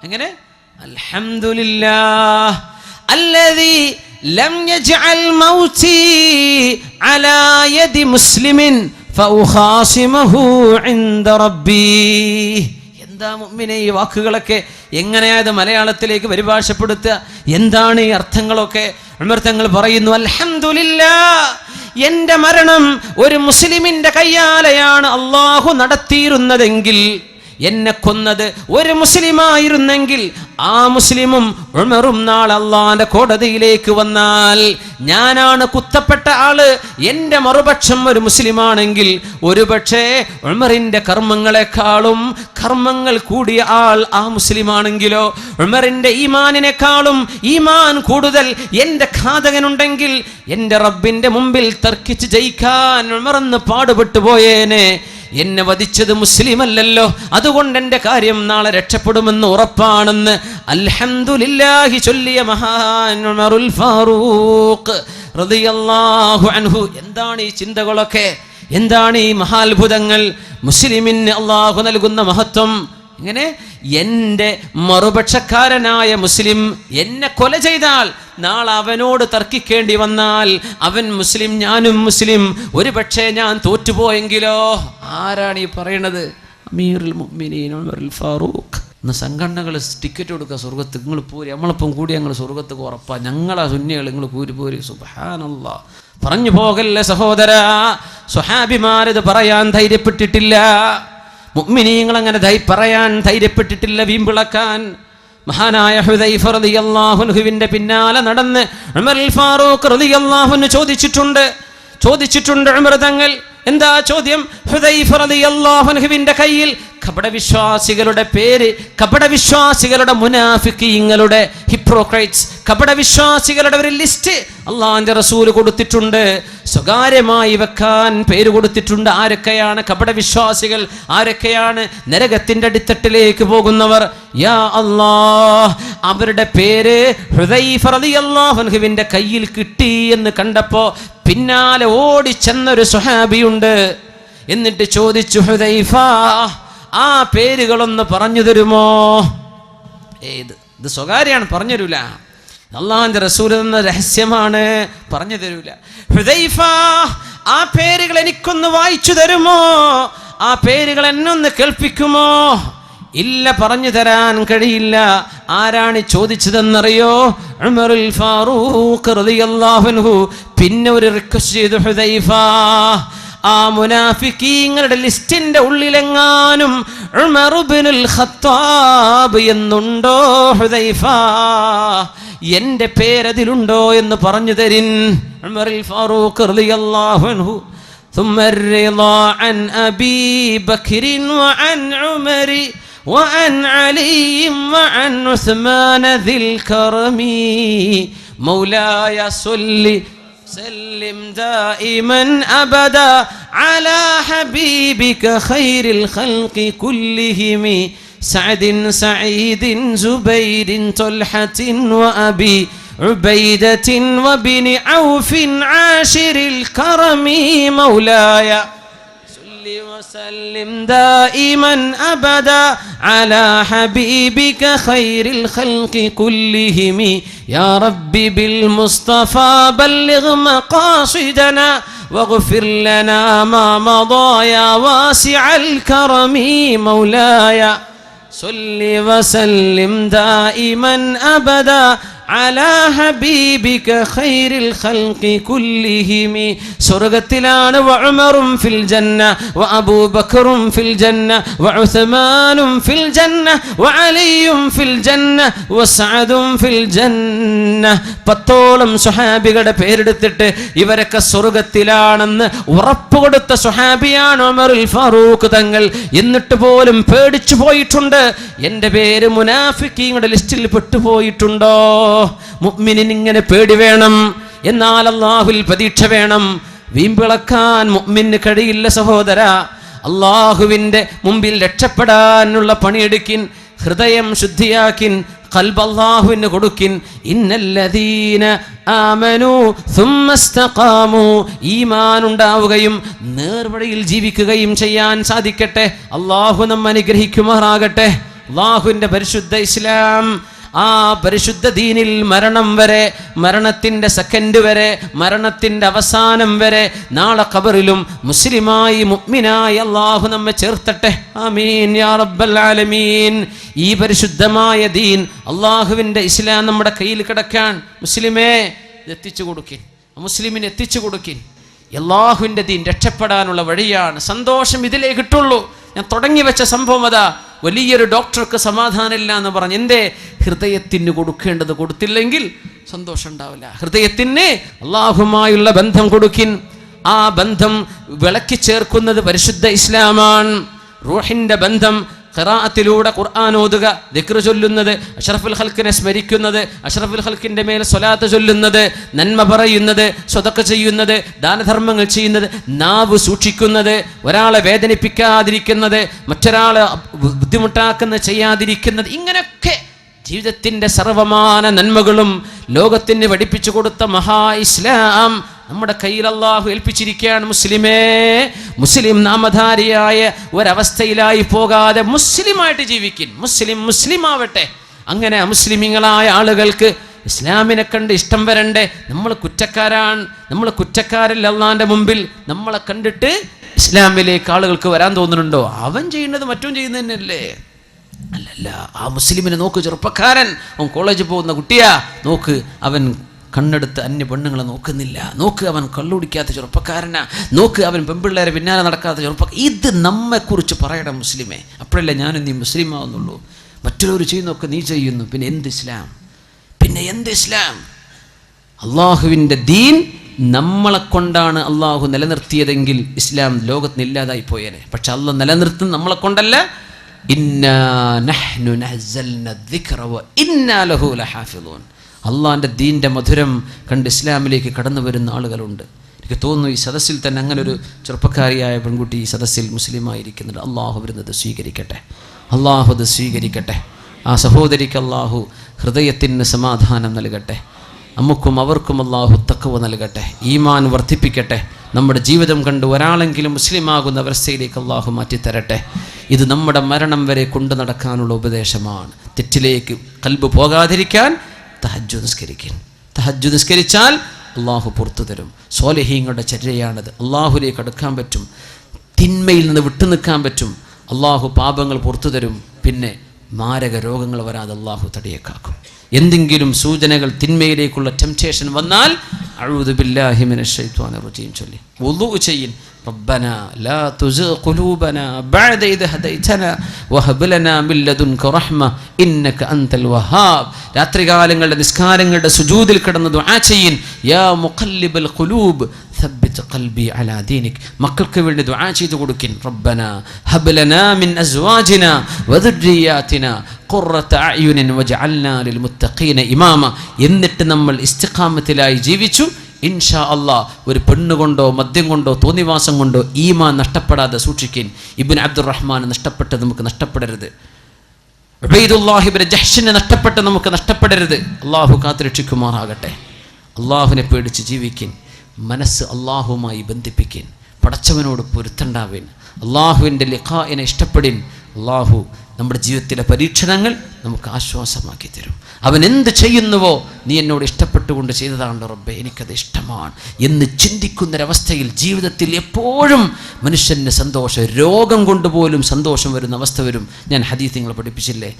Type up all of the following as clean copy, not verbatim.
എങ്ങനെ? അൽഹംദുലില്ലാഹ് അല്ലദീ ലം യജ്അൽ മൗതി അലാ യദി മുസ്ലിമിൻ ഫഉഖാസിമുഹു ഇൻദ റബ്ബി. എന്താ മുഅ്മിനേ ഈ വാക്കുകളൊക്കെ എങ്ങനെയായത് മലയാളത്തിലേക്ക് പരിഭാഷപ്പെടുത്തുക? എന്താണ് ഈ അർത്ഥങ്ങളൊക്കെ? ഉമർ തങ്ങൾ പറയുന്നു, അൽഹംദുലില്ലാഹ്, എൻ്റെ മരണം ഒരു മുസ്ലിമിന്റെ കയ്യാലെയാണ് അല്ലാഹു നടത്തിയിരുന്നതെങ്കിൽ, എന്നെ കൊന്നത് ഒരു മുസ്ലിമായിരുന്നെങ്കിൽ ആ മുസ്ലിമും ഉമറും നാളെ അള്ളാന്റെ കോടതിയിലേക്ക് വന്നാൽ ഞാനാണ് കുത്തപ്പെട്ട ആള്, എൻ്റെ മറുപക്ഷം ഒരു മുസ്ലിമാണെങ്കിൽ ഒരുപക്ഷെ ഉമറിന്റെ കർമ്മങ്ങളെക്കാളും കർമ്മങ്ങൾ കൂടിയ ആൾ ആ മുസ്ലിമാണെങ്കിലോ, ഉമറിന്റെ ഈമാനിനേക്കാളും ഈമാൻ കൂടുതൽ എൻ്റെ ഘാതകനുണ്ടെങ്കിൽ എൻ്റെ റബ്ബിന്റെ മുമ്പിൽ തർക്കിച്ച് ജയിക്കാൻ ഉമറെന്ന് പാടുപെട്ടു പോയേനെ. എന്നെ വധിച്ചത് മുസ്ലിം അല്ലല്ലോ, അതുകൊണ്ട് എൻ്റെ കാര്യം നാളെ രക്ഷപ്പെടുമെന്ന് ഉറപ്പാണെന്ന് അൽഹംദുലില്ലാഹി ചൊല്ലിയ മഹാൻ ഉമറുൽ ഫാറൂഖ് റളിയല്ലാഹു അൻഹു. എന്താണ് ഈ ചിന്തകളൊക്കെ? എന്താണ് ഈ മഹാത്ഭുതങ്ങൾ? മുസ്ലിമിന് അള്ളാഹു നൽകുന്ന മഹത്വം. ഇങ്ങനെ എൻ്റെ മറുപക്ഷക്കാരനായ മുസ്ലിം എന്നെ കൊല ചെയ്താൽ നാളെ അവനോട് തർക്കിക്കേണ്ടി വന്നാൽ അവൻ മുസ്ലിം, ഞാനും മുസ്ലിം, ഒരു പക്ഷേ ഞാൻ തോറ്റുപോയെങ്കിലോ? ആരാണ് ഈ പറയണത്? അമീറുൽ മുഅ്മിനീൻ ഉമറുൽ ഫാറൂഖ്. ഇന്ന് സംഘടനകൾ ടിക്കറ്റ് കൊടുക്കുക സ്വർഗത്ത്, നിങ്ങൾ പോരി, നമ്മളിപ്പം കൂടി ഞങ്ങൾ സ്വർഗത്ത് ഉറപ്പാ, ഞങ്ങളാ സുന്നികൾ, നിങ്ങൾ പോരി. സുബ്ഹാനല്ലാഹ്. പറഞ്ഞു പോകല്ലേ സഹോദരാ, സ്വഹാബിമാരത് പറയാൻ ധൈര്യപ്പെട്ടിട്ടില്ല, മുഅ്മിനീങ്ങൾ അങ്ങനെ പറയാൻ ധൈര്യപ്പെട്ടിട്ടില്ല, വീമ്പിളക്കാൻ. മഹാനായ ഹുദൈഫ റളിയല്ലാഹു അൻഹുവിന്റെ പിന്നാലെ നടന്ന് ഉമറുൽ ഫാറൂഖ് റളിയല്ലാഹു അൻഹു ചോദിച്ചിട്ടുണ്ട് ഉമർ തങ്ങൾ. എന്താ ചോദ്യം? ഹുദൈഫ റളിയല്ലാഹു അൻഹുവിന്റെ കയ്യിൽ കപടവിശ്വാസികളുടെ പേര്, കപടവിശ്വാസികളുടെ മുനാഫിഖീങ്ങളുടെ, ഹിപ്രോക്രൈറ്റ്സ്, കപടവിശ്വാസികളുടെ ഒരു ലിസ്റ്റ് അള്ളാഹുവിന്റെ റസൂൽ കൊടുത്തിട്ടുണ്ട്, സ്വകാര്യമായി വെക്കാൻ പേര് കൊടുത്തിട്ടുണ്ട്. ആരൊക്കെയാണ് കപടവിശ്വാസികൾ? ആരൊക്കെയാണ് നരകത്തിന്റെ അടിത്തട്ടിലേക്ക് പോകുന്നവർ? യാ അല്ലാഹ്, അവരുടെ പേര് ഹുദൈഫ റളിയല്ലാഹു അൻഹുവിന്റെ കയ്യിൽ കിട്ടി എന്ന് കണ്ടപ്പോ പിന്നാലെ ഓടിച്ചെന്നൊരു സ്വഹാബിയുണ്ട്. എന്നിട്ട് ചോദിച്ചു, ഹുദൈഫ, ആ പേരുകളൊന്ന് പറഞ്ഞു തരുമോ? ഇത് സ്വകാര്യാണ്, പറഞ്ഞു തരൂല. അള്ളാഹുവിന്റെ റസൂൽ എന്ന രഹസ്യമാണ്, പറഞ്ഞു തരൂല. ഹുദൈഫ, ആ പേരുകൾ എനിക്കൊന്ന് വായിച്ചു തരുമോ? ആ പേരുകൾ എന്നൊന്ന് കേൾപ്പിക്കുമോ? ഇല്ല, പറഞ്ഞു തരാൻ കഴിയില്ല. ആരാണ് ചോദിച്ചതെന്നറിയോ? ഉമറുൽ ഫാറൂഖ് റളിയല്ലാഹു അൻഹു. പിന്നെ ഒരു റിക്വസ്റ്റ് ചെയ്തു, ഹുദൈഫ, ആ മുനാഫിക്കീങ്ങളുടെ ലിസ്റ്റിന്റെ ഉള്ളിലെങ്ങാനും ഉമർ ഇബ്നുൽ ഖത്താബ് എന്നുണ്ടോ ഹുദൈഫ? എന്റെ പേരതിലുണ്ടോ എന്ന് പറഞ്ഞു തരിൻ. ഉമറുൽ ഫാറൂഖ് റളിയല്ലാഹു അൻഹു. ثم الرضا عن أبي بكر وعن عمر وعن علي وعن عثمان ذي الكرم مولاي صل سلم دائما أبدا على حبيبك خير الخلق كلهم سعد سعيد زبير طلحة وأبي عبيدة وبن عوف عاشر الكرم مولاي صل وسلم دائما أبدا على حبيبك خير الخلق كلهم يا ربي بالمصطفى بلغ مقاصدنا واغفر لنا ما مضى يا واسع الكرم مولاي صل وسلم دائما أبدا على حبيبك خير الخلق كلهم سرغتلان وعمر في الجنة وأبو بكر في الجنة وعثمان في الجنة وعلي في الجنة وسعد في الجنة. പത്തോളം സ്വഹാബികളുടെ പേരെടുത്തിട്ട് ഇവരൊക്കെ സ്വർഗത്തിലാണെന്ന് ഉറപ്പ് കൊടുത്ത സ്വഹാബിയാണ് ഉമറുൽ ഫാറൂഖ് തങ്ങൾ. എന്നിട്ട് പോലും പേടിച്ചു പോയിട്ടുണ്ട്, എൻ്റെ പേര് മുനാഫിക്കീങ്ങളുടെ ലിസ്റ്റിൽ പെട്ടുപോയിട്ടുണ്ടോ? മുഅ്മിനിന് ഇങ്ങനെ പേടി വേണം, എന്നാൽ അല്ലാഹുവിൽ പ്രതീക്ഷ വേണം. വീമ്പിളക്കാൻ മുഅ്മിന് കഴിയില്ല സഹോദര. അല്ലാഹുവിൻ്റെ മുമ്പിൽ രക്ഷപ്പെടാനുള്ള പണിയെടുക്കിൻ, ഹൃദയം ശുദ്ധിയാക്കിൻ, ഖൽബ് അല്ലാഹുവിന് കൊടുക്കിൻ. ഇന്നല്ലദീന ആമനൂ സുമ്മ ഇസ്തഖാമൂ, ഈമാൻ ഉണ്ടാവുകയും നേർവഴിയിൽ ജീവിക്കുകയും ചെയ്യാൻ സാധിക്കട്ടെ. അല്ലാഹു നമ്മെ അനുഗ്രഹിക്കുമാറാകട്ടെ. അല്ലാഹുവിൻ്റെ പരിശുദ്ധ ഇസ്ലാം, ആ പരിശുദ്ധ ദീനിൽ മരണം വരെ, മരണത്തിൻ്റെ സെക്കൻഡ് വരെ, മരണത്തിൻ്റെ അവസാനം വരെ, നാളെ ഖബറിലും മുസ്ലിമായി മുഅ്മിനായി അല്ലാഹു നമ്മെ ചേർത്തട്ടെ. ആമീൻ യാ റബ്ബൽ ആലമീൻ. ഈ പരിശുദ്ധമായ ദീൻ, അല്ലാഹുവിൻ്റെ ഇസ്ലാം നമ്മുടെ കയ്യിൽ കിടക്കാൻ മുസ്ലിമേ എത്തിച്ചു കൊടുക്കിൻ, മുസ്ലിമിന് എത്തിച്ചു കൊടുക്കിൻ. അല്ലാഹുവിൻ്റെ ദീൻ രക്ഷപ്പെടാനുള്ള വഴിയാണ്. സന്തോഷം ഇതിലേ കിട്ടുള്ളൂ. ഞാൻ തുടങ്ങി വെച്ച സംഭവം അതാ. വലിയൊരു ഡോക്ടർക്ക് സമാധാനമില്ല എന്ന് പറഞ്ഞ്, എന്തേ? ഹൃദയത്തിന് കൊടുക്കേണ്ടത് കൊടുത്തില്ലെങ്കിൽ സന്തോഷം ഉണ്ടാവില്ല. ഹൃദയത്തിന് അല്ലാഹുമായുള്ള ബന്ധം കൊടുക്കിൻ. ആ ബന്ധം വിളക്കി ചേർക്കുന്നത് പരിശുദ്ധ ഇസ്ലാമാണ്. റൂഹിൻ്റെ ബന്ധം ഖിറാഅത്തിലൂടെ ഖുർആൻ ഓതുക, ദിക്ർ ചൊല്ലുന്നത്, അഷ്റഫുൽ ഖൽഖിനെ സ്മരിക്കുന്നത്, അഷ്റഫുൽ ഖൽഖിൻ്റെ മേൽ സ്വലാത്ത് ചൊല്ലുന്നത്, നന്മ പറയുന്നത്, സ്വതക്ക ചെയ്യുന്നത്, ദാനധർമ്മങ്ങൾ ചെയ്യുന്നത്, നാവ് സൂക്ഷിക്കുന്നത്, ഒരാളെ വേദനിപ്പിക്കാതിരിക്കുന്നത്, മറ്റൊരാളെ ബുദ്ധിമുട്ടാക്കുന്ന ചെയ്യാതിരിക്കുന്നത്, ഇങ്ങനെയൊക്കെ ജീവിതത്തിൻ്റെ സർവമാന നന്മകളും ലോകത്തിന് പഠിപ്പിച്ചു കൊടുത്ത മഹാ ഇസ്ലാം നമ്മുടെ കയ്യിൽ അല്ലാഹു ഏൽപ്പിച്ചിരിക്കുകയാണ്. മുസ്ലിമേ, മുസ്ലിം നാമധാരിയായ ഒരവസ്ഥയിലായി പോകാതെ മുസ്ലിമായിട്ട് ജീവിക്കും. മുസ്ലിം ആവട്ടെ. അങ്ങനെ അമുസ്ലിമീങ്ങളായ ആളുകൾക്ക് ഇസ്ലാമിനെ കണ്ട് ഇഷ്ടം വരണ്ടേ? നമ്മൾ കുറ്റക്കാരാണ്, നമ്മൾ കുറ്റക്കാരല്ല അല്ലാഹുവിൻ്റെ മുമ്പിൽ. നമ്മളെ കണ്ടിട്ട് ഇസ്ലാമിലേക്ക് ആളുകൾക്ക് വരാൻ തോന്നുന്നുണ്ടോ? അവൻ ചെയ്യുന്നത് മറ്റും ചെയ്യുന്നത് തന്നെയല്ലേ? അല്ലല്ല, ആ മുസ്ലിമിനെ നോക്ക്, ചെറുപ്പക്കാരൻ, അവൻ കോളേജിൽ പോകുന്ന കുട്ടിയാ, നോക്ക്, അവൻ കണ്ണെടുത്ത് അന്യ പെണ്ണുങ്ങളെ നോക്കുന്നില്ല, നോക്ക്, അവൻ കള്ളുടിക്കാത്ത ചെറുപ്പക്കാരനാ, നോക്ക്, അവൻ പെൺപിള്ളേരെ പിന്നാലെ നടക്കാത്ത ചെറുപ്പക്കാരൻ. ഇത് നമ്മെക്കുറിച്ച് പറയണം മുസ്ലിമേ. അപ്പോഴല്ലേ ഞാനും നീ മുസ്ലിം ആവുന്നുള്ളൂ. മറ്റുള്ളവർ ചെയ്യുന്നൊക്കെ നീ ചെയ്യുന്നു, പിന്നെ എന്ത് ഇസ്ലാം? പിന്നെ എന്ത് ഇസ്ലാം? അള്ളാഹുവിൻ്റെ ദീൻ നമ്മളെ കൊണ്ടാണ് അള്ളാഹു നിലനിർത്തിയതെങ്കിൽ ഇസ്ലാം ലോകത്തിന് ഇല്ലാതായി പോയേനെ. പക്ഷെ അള്ളാഹ് നിലനിർത്തും നമ്മളെ കൊണ്ടല്ല. ഇന്നാ നഹ്നു നസ്സൽന ദിക്റ വ ഇന്നാ ലഹു ലഹാഫിളൂൻ. അള്ളാഹിൻ്റെ ദീൻ്റെ മധുരം കണ്ട് ഇസ്ലാമിലേക്ക് കടന്നു വരുന്ന ആളുകളുണ്ട്. എനിക്ക് തോന്നുന്നു ഈ സദസ്സിൽ തന്നെ അങ്ങനെ ഒരു ചെറുപ്പക്കാരിയായ പെൺകുട്ടി ഈ സദസ്സിൽ മുസ്ലിമായിരിക്കുന്നുണ്ട്. അള്ളാഹു വരുന്നത് സ്വീകരിക്കട്ടെ, അള്ളാഹു അത് സ്വീകരിക്കട്ടെ. ആ സഹോദരിക്ക് അള്ളാഹു ഹൃദയത്തിന് സമാധാനം നൽകട്ടെ. നമുക്കും അവർക്കും അള്ളാഹു തഖ്വ നൽകട്ടെ, ഈമാൻ വർദ്ധിപ്പിക്കട്ടെ. നമ്മുടെ ജീവിതം കണ്ട് ഒരാളെങ്കിലും മുസ്ലിമാകുന്ന അവസ്ഥയിലേക്ക് അള്ളാഹു മാറ്റിത്തരട്ടെ. ഇത് നമ്മുടെ മരണം വരെ കൊണ്ടു നടക്കാനുള്ള ഉപദേശമാണ്. തെറ്റിലേക്ക് ഖൽബ് പോകാതിരിക്കാൻ തഹജ്ജുദ് നിസ്കരിക്കും. തഹജ്ജുദ് നിസ്കരിച്ചാൽ അള്ളാഹു പുറത്തു തരും. സ്വാലിഹീങ്ങളുടെ ചര്യയാണത്. അള്ളാഹുലേക്ക് അടുക്കാൻ പറ്റും, തിന്മയിൽ നിന്ന് വിട്ടുനിൽക്കാൻ പറ്റും. അള്ളാഹു പാപങ്ങൾ പുറത്തു തരും. പിന്നെ മാരക രോഗങ്ങൾ വരാതെ അള്ളാഹു തടിയേക്കാക്കും. എന്തെങ്കിലും സൂചനകൾ തിന്മയിലേക്കുള്ള ടെംപ്റ്റേഷൻ വന്നാൽ അഊദു ബില്ലാഹി മിനശ് ശൈത്വാനിർ റജീം ചൊല്ലി വുളൂ ചെയ്യിൻ. ربنا لا تزغ قلوبنا بعد إذ هديتنا وهب لنا من لدنك رحمة إنك أنت الوهاب. രാത്രികാലങ്ങളുടെ നിസ്കാരങ്ങളുടെ സുജൂദിൽ കിടന്ന് ദുആ ചെയ്യിൻ. യാ മുഖല്ലിബൽ ഖുലൂബ് ثبت قلبي على دينك. മക്കൾക്ക് വേണ്ടി ദുആ ചെയ്തു കൊടുക്കിൻ. ربنا هب لنا من أزواجنا وذرياتنا قرة أعين واجعلنا للمتقين إماما. എന്നിട്ട് നമ്മൾ ഇസ്തിഖാമത്തിലായി ജീവിച്ചു. ഇൻഷാ അള്ളാഹ് ഒരു പെണ്ണുകൊണ്ടോ മദ്യം കൊണ്ടോ തോന്നിവാസം കൊണ്ടോ ഈമാൻ നഷ്ടപ്പെടാതെ സൂക്ഷിക്കിൻ. ഇബ്നു അബ്ദുറഹ്മാൻ നഷ്ടപ്പെട്ടത് നമുക്ക് നഷ്ടപ്പെടരുത്. ഉബൈദുല്ലാഹി ഇബ്നു ജഹ്ഷിനെ നഷ്ടപ്പെട്ടത് നമുക്ക് നഷ്ടപ്പെടരുത്. അള്ളാഹു കാത്തുരക്ഷിക്കുമാറാകട്ടെ. അള്ളാഹുവിനെ പേടിച്ച് ജീവിക്കിൻ. മനസ്സ് അള്ളാഹുവുമായി ബന്ധിപ്പിക്കിൻ. പടച്ചവനോട് പൊരുത്തണ്ടാവിൻ. അള്ളാഹുവിൻ്റെ ലിഖാഇനെ ഇഷ്ടപ്പെടിൻ. അള്ളാഹു നമ്മുടെ ജീവിതത്തിലെ പരീക്ഷണങ്ങൾ നമുക്ക് ആശ്വാസമാക്കി തരും. അവൻ എന്ത് ചെയ്യുന്നുവോ നീ എന്നോട് ഇഷ്ടപ്പെട്ടുകൊണ്ട് ചെയ്തതാണ് റബ്ബേ, എനിക്കത് ഇഷ്ടമാണ് എന്ന് ചിന്തിക്കുന്നൊരവസ്ഥയിൽ ജീവിതത്തിൽ എപ്പോഴും മനുഷ്യന് സന്തോഷം, രോഗം കൊണ്ടുപോലും സന്തോഷം വരുന്ന അവസ്ഥ വരും. ഞാൻ ഹദീസ് നിങ്ങളെ പഠിപ്പിച്ചില്ലേ?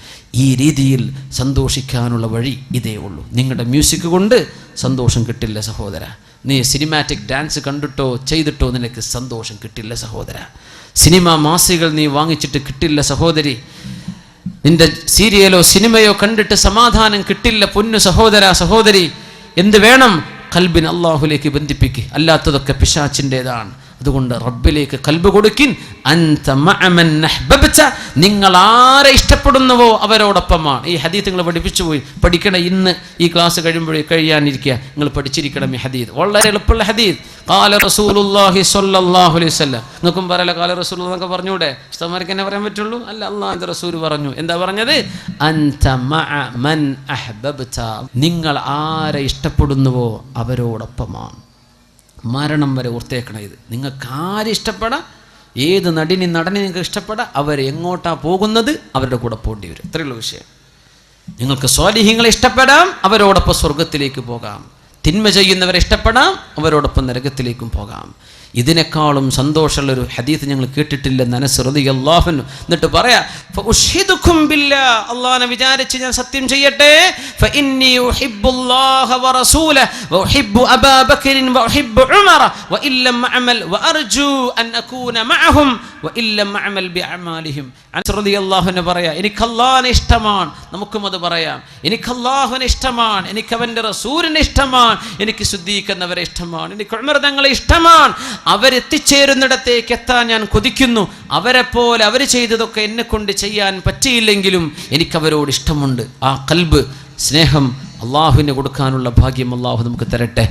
ഈ രീതിയിൽ സന്തോഷിക്കാനുള്ള വഴി ഇതേ ഉള്ളൂ. നിങ്ങളുടെ മ്യൂസിക് കൊണ്ട് സന്തോഷം കിട്ടില്ല സഹോദര. നീ സിനിമാറ്റിക് ഡാൻസ് കണ്ടിട്ടോ ചെയ്തിട്ടോ നിനക്ക് സന്തോഷം കിട്ടില്ല സഹോദര. സിനിമ മാസികൾ നീ വാങ്ങിച്ചിട്ട് കിട്ടില്ല സഹോദരി. നിന്റെ സീരിയലോ സിനിമയോ കണ്ടിട്ട് സമാധാനം കിട്ടില്ല പൊന്നു സഹോദര സഹോദരി. എന്ത് വേണം? ഖൽബിനെ അള്ളാഹുലേക്ക് ബന്ധിപ്പിക്കുക. അല്ലാത്തതൊക്കെ പിശാചിൻ്റെതാണ്. അതുകൊണ്ട് റബ്ബിലേക്ക് ഖൽബ് കൊടുക്കിൻ. അൻത മഅമൻ അഹ്ബബ്ത. നിങ്ങൾ ആരെ ഇഷ്ടപ്പെടുന്നുവോ അവരോടൊപ്പമാണ്. ഈ ഹദീസ് നിങ്ങൾ പഠിപ്പിച്ചു പോയി. പഠിക്കണം. ഇന്ന് ഈ ക്ലാസ് കഴിയാനിരിക്കുക നിങ്ങൾ പഠിച്ചിരിക്കണം ഈ ഹദീസ്. വളരെ എളുപ്പമുള്ള ഹദീസ്. ഖാല റസൂലുള്ളാഹി സ്വല്ലല്ലാഹു അലൈഹി വസല്ലം. നിങ്ങൾക്കും പറയല ഖാല റസൂലുള്ളാഹി എന്നൊക്കെ പറഞ്ഞൂടെ? ഉസ്താദ്മാർക്ക് എന്നെ പറയാൻ പറ്റുള്ളൂ? അല്ല, അല്ലാഹുവിൻ്റെ റസൂൽ പറഞ്ഞു. എന്താ പറഞ്ഞത്? അൻത മഅമൻ അഹ്ബബ്ത. നിങ്ങൾ ആരെ ഇഷ്ടപ്പെടുന്നുവോ അവരോടൊപ്പമാണ്. മരണം വരെ ഓർത്തേക്കണം ഇത്. നിങ്ങൾക്ക് ആരെ ഇഷ്ടപ്പെടാം? ഏത് നടനെ നിങ്ങൾക്ക് ഇഷ്ടപ്പെടാം, അവരെങ്ങോട്ടാ പോകുന്നത് അവരുടെ കൂടെ പോകേണ്ടി വരും. ഇത്രയുള്ള വിഷയം. നിങ്ങൾക്ക് സ്വാലിഹീങ്ങളെ ഇഷ്ടപ്പെടാം, അവരോടൊപ്പം സ്വർഗത്തിലേക്ക് പോകാം. തിന്മ ചെയ്യുന്നവരെ ഇഷ്ടപ്പെടാം, അവരോടൊപ്പം നരകത്തിലേക്കും പോകാം. ഇതിനേക്കാളും സന്തോഷമുള്ളൊരു ഹദീസ് ഞങ്ങൾ കേട്ടിട്ടില്ലെന്ന് അനസ് റളിയല്ലാഹു അൻഹു. എന്നിട്ട് പറയാ, ഫഉഷ്ഹിദുകും ബില്ലാഹ്, അല്ലാഹനെ വിചാരിച്ച് ഞാൻ സത്യം ചെയ്യട്ടെ, ഫഇന്നി ഉഹിബ്ബുല്ലാഹ വറസൂലഹു വഉഹിബ്ബു അബാ ബക്രിൻ വഉഹിബ്ബു ഉമറ വഇല്ലം അഅമൽ വഅർജു അൻ അകൂന മഅഹും വഇല്ലം അഅമൽ ബിഅമാലിഹിം. അനസ് റളിയല്ലാഹു അൻഹു പറയാ, എനിക്ക് അല്ലാഹനെ ഇഷ്ടമാണ്. നമുക്കും അത് പറയാം. എനിക്ക് അല്ലാഹുവിനെ ഇഷ്ടമാണ്, എനിക്ക് അവന്റെ റസൂലിനെ ഇഷ്ടമാണ്, എനിക്ക് സിദ്ദീഖ് എന്നവരെ ഇഷ്ടമാണ്, എനിക്ക് ഉമർ തങ്ങളെ ഇഷ്ടമാണ്. അവരെത്തിച്ചേരുന്നിടത്തേക്ക് എത്താൻ ഞാൻ കൊതിക്കുന്നു. അവരെ പോലെ അവർ ചെയ്തതൊക്കെ എന്നെ കൊണ്ട് ചെയ്യാൻ പറ്റിയില്ലെങ്കിലും എനിക്കവരോട് ഇഷ്ടമുണ്ട്. ആ ഖൽബ്, സ്നേഹം അള്ളാഹുവിന് കൊടുക്കാനുള്ള ഭാഗ്യം അള്ളാഹു നമുക്ക് തരട്ടെ.